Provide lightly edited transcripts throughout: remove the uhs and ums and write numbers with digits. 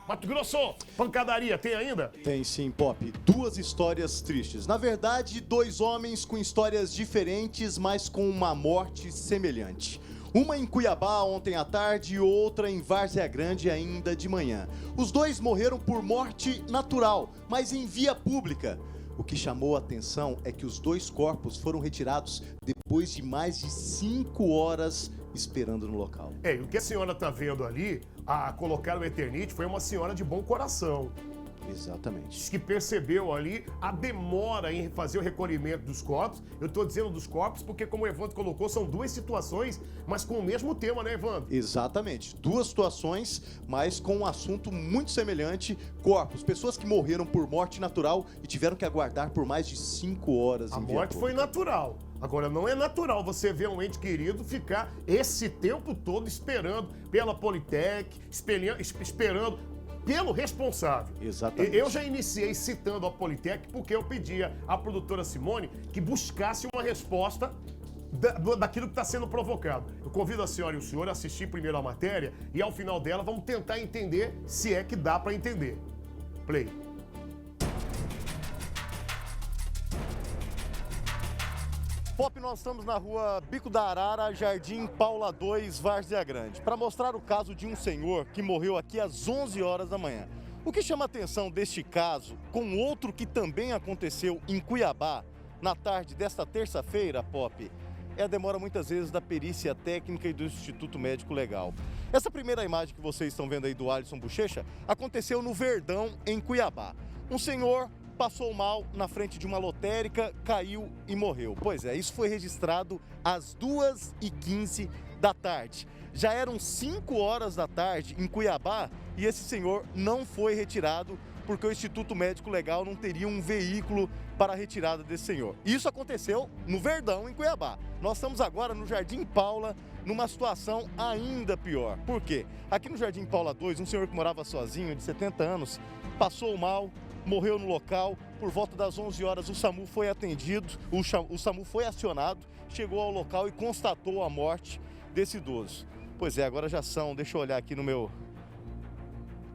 Mato Grosso, pancadaria, tem ainda? Tem sim, Pop. Duas histórias tristes. Na verdade, dois homens com histórias diferentes, mas com uma morte semelhante. Uma em Cuiabá ontem à tarde e outra em Várzea Grande ainda de manhã. Os dois morreram por morte natural, mas em via pública. O que chamou a atenção é que os dois corpos foram retirados depois de mais de 5 horas esperando no local. E o que a senhora está vendo ali, a colocar o Eternite, foi uma senhora de bom coração. Exatamente. Que percebeu ali a demora em fazer o recolhimento dos corpos. Eu estou dizendo dos corpos porque, como o Evandro colocou, são duas situações, mas com o mesmo tema, né, Evandro? Exatamente. Duas situações, mas com um assunto muito semelhante. Corpos, pessoas que morreram por morte natural e tiveram que aguardar por mais de 5 horas. A morte foi natural. Agora, não é natural você ver um ente querido ficar esse tempo todo esperando pela Politec, esperando pelo responsável. Exatamente. Eu já iniciei citando a Politec porque eu pedia à produtora Simone que buscasse uma resposta daquilo que está sendo provocado. Eu convido a senhora e o senhor a assistir primeiro a matéria e ao final dela vamos tentar entender se é que dá para entender. Play. Pop, nós estamos na rua Bico da Arara, Jardim Paula 2, Várzea Grande, para mostrar o caso de um senhor que morreu aqui às 11 horas da manhã. O que chama a atenção deste caso, com outro que também aconteceu em Cuiabá, na tarde desta terça-feira, Pop, é a demora muitas vezes da perícia técnica e do Instituto Médico Legal. Essa primeira imagem que vocês estão vendo aí do Alisson Bochecha aconteceu no Verdão, em Cuiabá. Um senhor passou mal na frente de uma lotérica, caiu e morreu. Pois é, isso foi registrado às 2h15 da tarde. Já eram 5 horas da tarde em Cuiabá e esse senhor não foi retirado porque o Instituto Médico Legal não teria um veículo para a retirada desse senhor. Isso aconteceu no Verdão, em Cuiabá. Nós estamos agora no Jardim Paula, numa situação ainda pior. Por quê? Aqui no Jardim Paula 2, um senhor que morava sozinho, de 70 anos, passou mal, morreu no local. Por volta das 11 horas o SAMU foi atendido, o SAMU foi acionado, chegou ao local e constatou a morte desse idoso. Pois é, agora já são, deixa eu olhar aqui no meu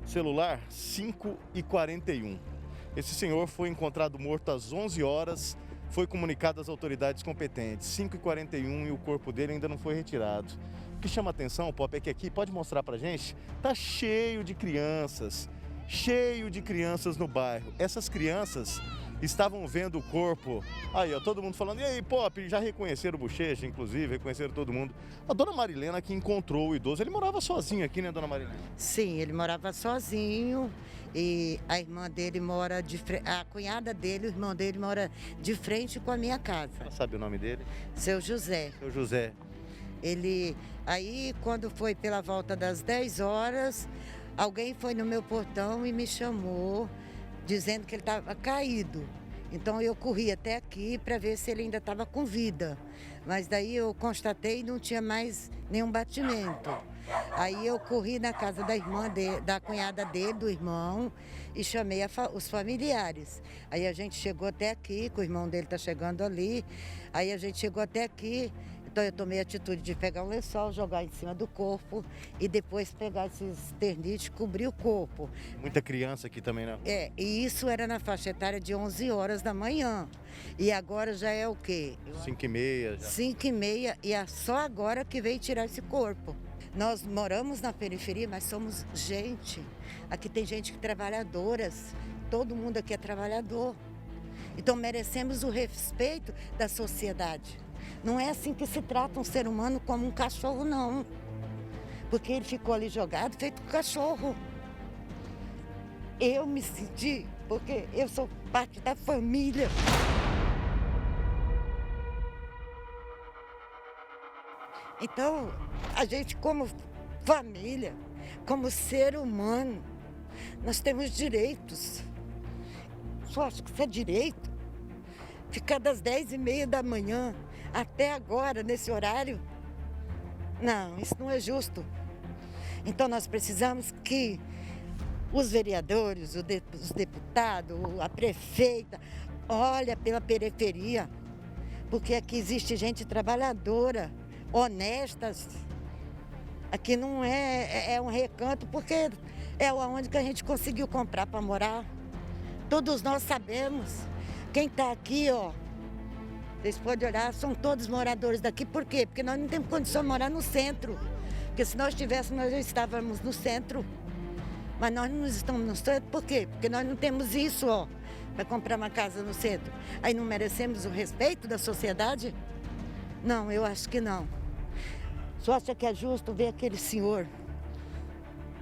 celular, 5h41. Esse senhor foi encontrado morto às 11 horas, foi comunicado às autoridades competentes, 5h41 e o corpo dele ainda não foi retirado. O que chama atenção, Pop, é que aqui, pode mostrar pra gente, tá cheio de crianças no bairro. Essas crianças estavam vendo o corpo. Aí, ó, todo mundo falando, e aí, Pop, já reconheceram o Bochecha, inclusive, reconheceram todo mundo. A dona Marilena que encontrou o idoso, ele morava sozinho aqui, né, dona Marilena? Sim, ele morava sozinho e a irmã dele mora de frente, a cunhada dele, o irmão dele mora de frente com a minha casa. Ela sabe o nome dele? Seu José. Seu José. Aí, quando foi pela volta das 10 horas, alguém foi no meu portão e me chamou, dizendo que ele estava caído. Então eu corri até aqui para ver se ele ainda estava com vida. Mas daí eu constatei que não tinha mais nenhum batimento. Aí eu corri na casa da irmã da cunhada dele, do irmão, e chamei os familiares. Aí a gente chegou até aqui, que o irmão dele está chegando ali. Aí a gente chegou até aqui. Então eu tomei a atitude de pegar um lençol, jogar em cima do corpo e depois pegar esses ternites e cobrir o corpo. Muita criança aqui também, né? E isso era na faixa etária de 11 horas da manhã. E agora já é o quê? 5h30 já. 5h30 e é só agora que veio tirar esse corpo. Nós moramos na periferia, mas somos gente. Aqui tem gente que é trabalhadoras, todo mundo aqui é trabalhador. Então merecemos o respeito da sociedade. Não é assim que se trata um ser humano como um cachorro, não. Porque ele ficou ali jogado, feito um cachorro. Eu me senti, porque eu sou parte da família. Então, a gente como família, como ser humano, nós temos direitos. Só acho que isso é direito. Ficar das 10h30 da manhã até agora, nesse horário, não, isso não é justo. Então nós precisamos que os vereadores, os deputados, a prefeita, olhem pela periferia, porque aqui existe gente trabalhadora, honestas. Aqui não é um recanto, porque É onde que a gente conseguiu comprar para morar. Todos nós sabemos. Quem está aqui, ó, vocês podem olhar, são todos moradores daqui. Por quê? Porque nós não temos condição de morar no centro. Porque se nós tivéssemos, nós já estávamos no centro. Mas nós não estamos no centro, por quê? Porque nós não temos isso, ó, para comprar uma casa no centro. Aí não merecemos o respeito da sociedade? Não, eu acho que não. Só acha que é justo ver aquele senhor,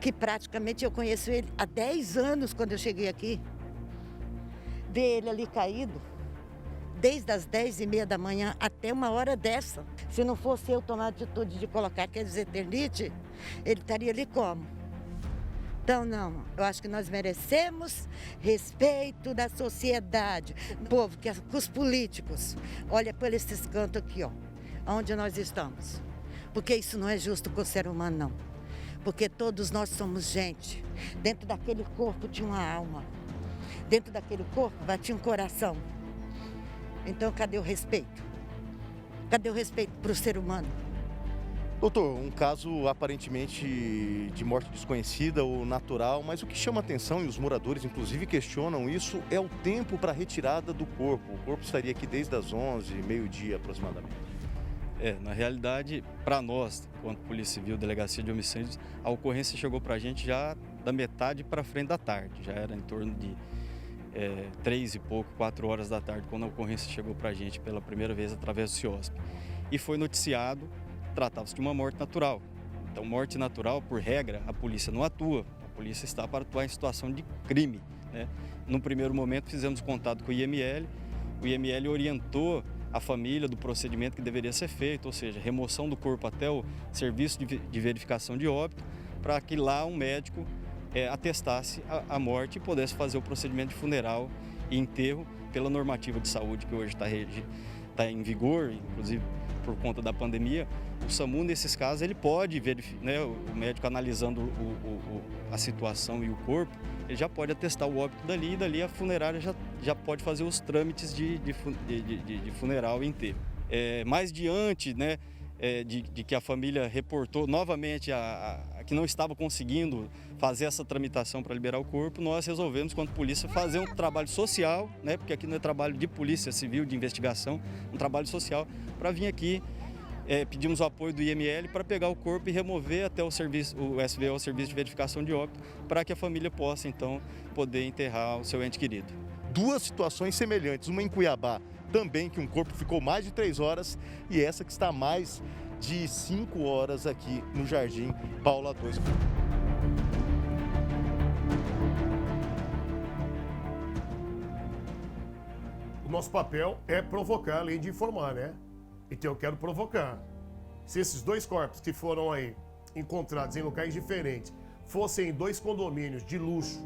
que praticamente eu conheço ele há 10 anos quando eu cheguei aqui, ver ele ali caído, desde as 10h30 da manhã até uma hora dessa. Se não fosse eu tomar a atitude de colocar aqueles Eternite, ele estaria ali como? Então, não, eu acho que nós merecemos respeito da sociedade. O povo, que os políticos, olha por esses cantos aqui, ó, onde nós estamos. Porque isso não é justo com o ser humano, não. Porque todos nós somos gente. Dentro daquele corpo tinha uma alma. Dentro daquele corpo batia um coração. Então, cadê o respeito? Cadê o respeito para o ser humano? Doutor, um caso aparentemente de morte desconhecida ou natural, mas o que chama atenção, e os moradores inclusive questionam isso, é o tempo para a retirada do corpo. O corpo estaria aqui desde as 11, meio-dia aproximadamente. Na realidade, para nós, quanto Polícia Civil, Delegacia de Homicídios, a ocorrência chegou para a gente já da metade para frente da tarde. Já era em torno de 3 e pouco, 4 horas da tarde, quando a ocorrência chegou para a gente pela primeira vez através do CIOSP. E foi noticiado, tratava-se de uma morte natural. Então, morte natural, por regra, a polícia não atua. A polícia está para atuar em situação de crime, né? No primeiro momento, fizemos contato com o IML. O IML orientou a família do procedimento que deveria ser feito, ou seja, remoção do corpo até o serviço de verificação de óbito, para que lá um médico atestasse a morte e pudesse fazer o procedimento de funeral e enterro pela normativa de saúde que hoje está em vigor, inclusive por conta da pandemia. O SAMU, nesses casos, ele pode verificar, né, o médico analisando a situação e o corpo, ele já pode atestar o óbito dali, e dali a funerária já pode fazer os trâmites de funeral e enterro. Mais diante, né, de que a família reportou novamente que não estava conseguindo fazer essa tramitação para liberar o corpo, nós resolvemos, quanto polícia, fazer um trabalho social, né, porque aqui não é trabalho de polícia civil, de investigação, um trabalho social, para vir aqui. Pedimos o apoio do IML para pegar o corpo e remover até o SVO, o Serviço de Verificação de Óbito, para que a família possa, então, poder enterrar o seu ente querido. Duas situações semelhantes, uma em Cuiabá, também que um corpo ficou mais de 3 horas, e essa que está mais de 5 horas aqui no Jardim Paula 2. O nosso papel é provocar, além de informar, né? Então eu quero provocar. Se esses 2 corpos que foram aí encontrados em locais diferentes fossem em 2 condomínios de luxo,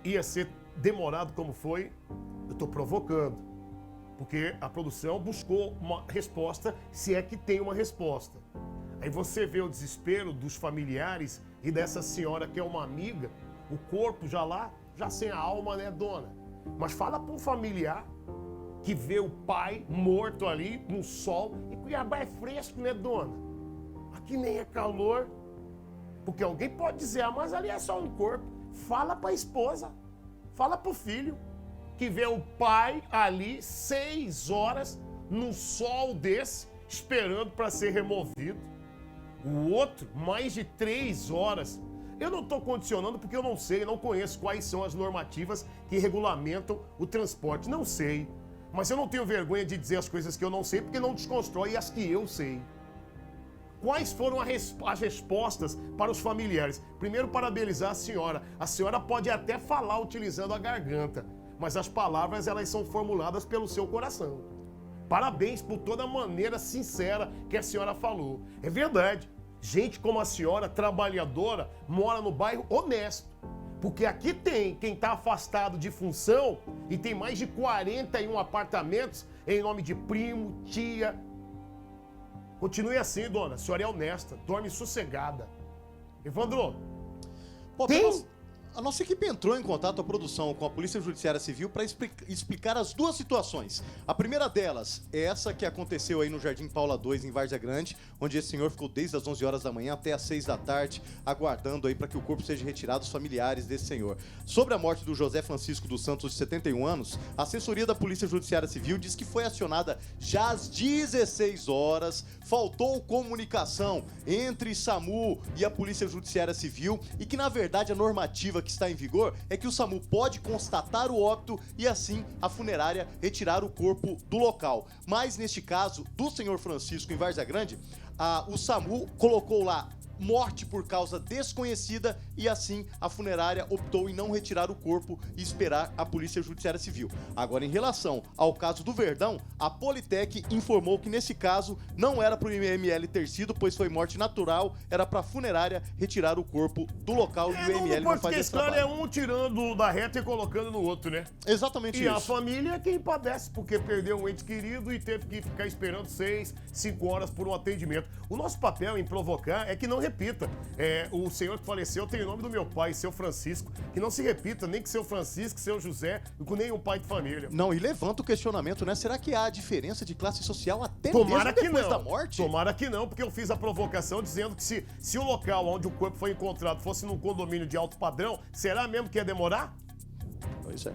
ia ser demorado como foi, eu estou provocando. Porque a produção buscou uma resposta, se é que tem uma resposta. Aí você vê o desespero dos familiares e dessa senhora que é uma amiga, o corpo já lá, já sem a alma, né, dona? Mas fala para um familiar que vê o pai morto ali no sol, e Cuiabá é fresco, né, dona? Aqui nem é calor. Porque alguém pode dizer, mas ali é só um corpo. Fala para a esposa, fala para o filho, que vê o pai ali 6 horas num sol desse, esperando para ser removido. O outro, mais de 3 horas. Eu não estou condicionando porque eu não sei, não conheço quais são as normativas que regulamentam o transporte. Não sei. Mas eu não tenho vergonha de dizer as coisas que eu não sei, porque não desconstrói as que eu sei. Quais foram as respostas para os familiares? Primeiro, parabenizar a senhora. A senhora pode até falar utilizando a garganta, mas as palavras, elas são formuladas pelo seu coração. Parabéns por toda a maneira sincera que a senhora falou. É verdade. Gente como a senhora, trabalhadora, mora no bairro honesto. Porque aqui tem quem está afastado de função e tem mais de 41 apartamentos em nome de primo, tia. Continue assim, dona. A senhora é honesta, dorme sossegada. Evandro, Pô, tem A nossa equipe entrou em contato, a produção, com a Polícia Judiciária Civil para explicar as duas situações. A primeira delas é essa que aconteceu aí no Jardim Paula 2, em Várzea Grande, onde esse senhor ficou desde as 11 horas da manhã até as 6 da tarde, aguardando aí para que o corpo seja retirado dos familiares desse senhor. Sobre a morte do José Francisco dos Santos, de 71 anos, a assessoria da Polícia Judiciária Civil diz que foi acionada já às 16 horas, faltou comunicação entre SAMU e a Polícia Judiciária Civil e que, na verdade, a normativa que está em vigor é que o SAMU pode constatar o óbito e, assim, a funerária retirar o corpo do local. Mas, neste caso, do senhor Francisco em Várzea Grande, o SAMU colocou lá morte por causa desconhecida e, assim, a funerária optou em não retirar o corpo e esperar a Polícia Judiciária Civil. Agora, em relação ao caso do Verdão, a Politec informou que, nesse caso, não era para o IML ter sido, pois foi morte natural, era para a funerária retirar o corpo do local e o IML não faz esse trabalho. É um tirando da reta e colocando no outro, né? Exatamente isso. E a família é quem padece, porque perdeu um ente querido e teve que ficar esperando 6, 5 horas por um atendimento. O nosso papel em provocar é que não repita. O senhor que faleceu tem o nome do meu pai, seu Francisco, que não se repita, nem que seu Francisco, seu José, com nenhum pai de família. Não, e levanta o questionamento, né? Será que há diferença de classe social até Tomara mesmo depois que da não. morte? Tomara que não, porque eu fiz a provocação dizendo que se o local onde o corpo foi encontrado fosse num condomínio de alto padrão, será mesmo que ia demorar? Pois é.